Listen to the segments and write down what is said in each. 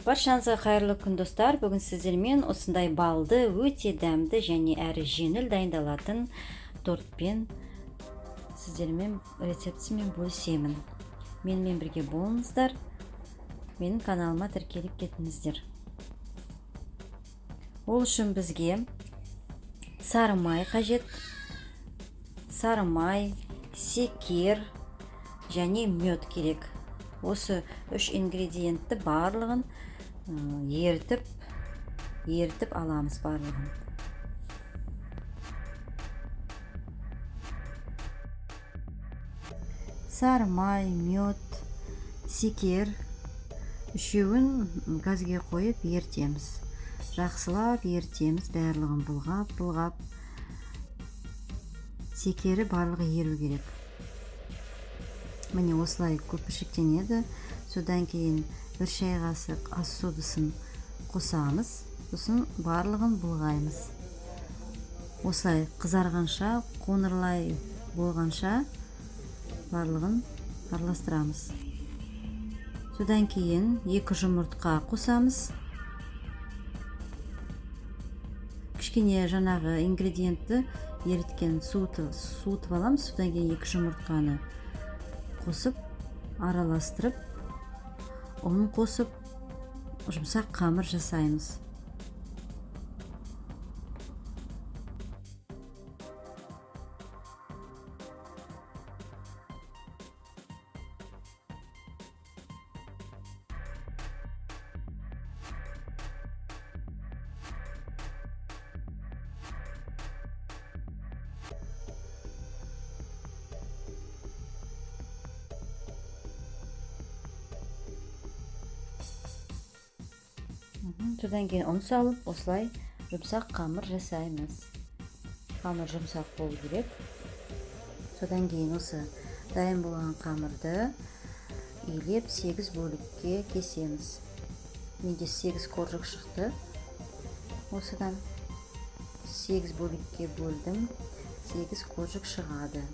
Баршаңызға қайырлы күн достар. Бүгін сіздермен осындай балды, өте дәмді және әрі жеңіл дайындалатын тортпен сіздермен рецептісімен бөлісемін. Менімен бірге болыңыздар. Менің каналыма тіркеліп кетіңіздер. Ол үшін бізге сары май қажет. Сары май, секер және мед керек. Осы үш ингредиентті барлығын ерітіп аламыз барлығын. Сары май, мед, секер үшеуін газге қойып ертеміз. Жақсылап ертеміз, барлығын бұлғап. Секері барлығы еру керек. Міне осылай көпіршіктенеді. Содан кейін бір шай қасық ас содасын қосамыз. Сосын барлығын бұлғаймыз. Осылай қызарғанша, қоңырлай болғанша барлығын араластырамыз. Содан кейін 2 жұмыртқа қосамыз. Кішкене жаңағы ингредиентті еріткен суытып аламыз. Содан кейін 2 жұмыртқаны қосып, араластырып, ұн қосып, жұмсақ қамыр жасаймыз. Содан кейін ұн салып, осылай жұмсақ қамыр жасаймыз. Қамыр жұмсақ болу керек. Содан кейін осы дайын болған қамырды илеп 8 бөлікке кесеміз. Менде 8 қоржық шықты. Осыдан 8 бөлікке бөлдім. 8 қоржық шығады.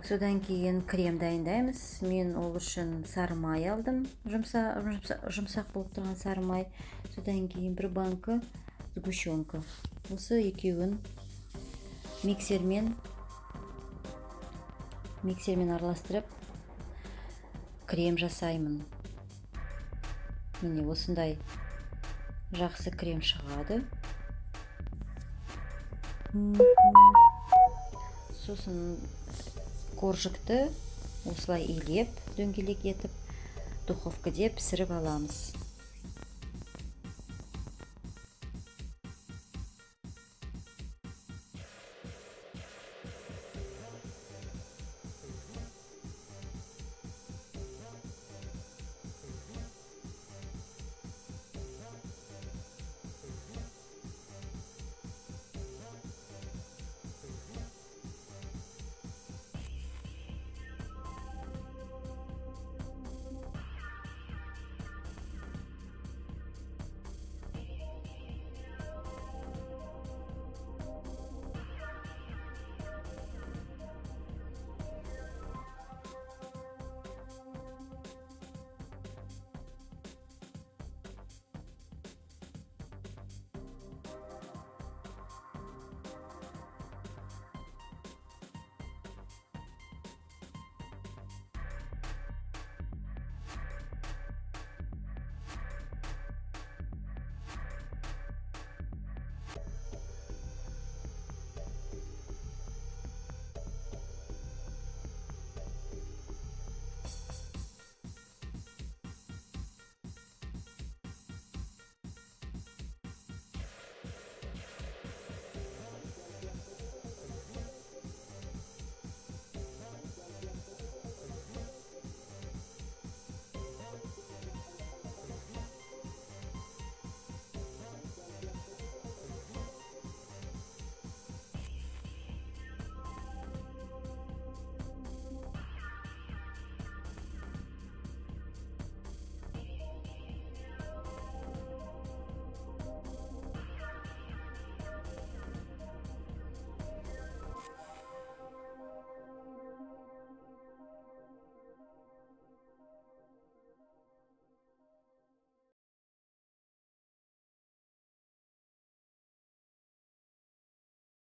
Содан кейін крем дайындаймыз. Мен ол үшін сары май алдым. Жұмсақ болып тұрған сары май. Содан кейін 1 банка сгущенка. Осы екеуін миксермен араластырып крем жасаймын. Міне осындай жақсы крем шығады. Сосын қоржықты осылай илеп, дөңгелек етіп, духовкада пісіріп аламыз.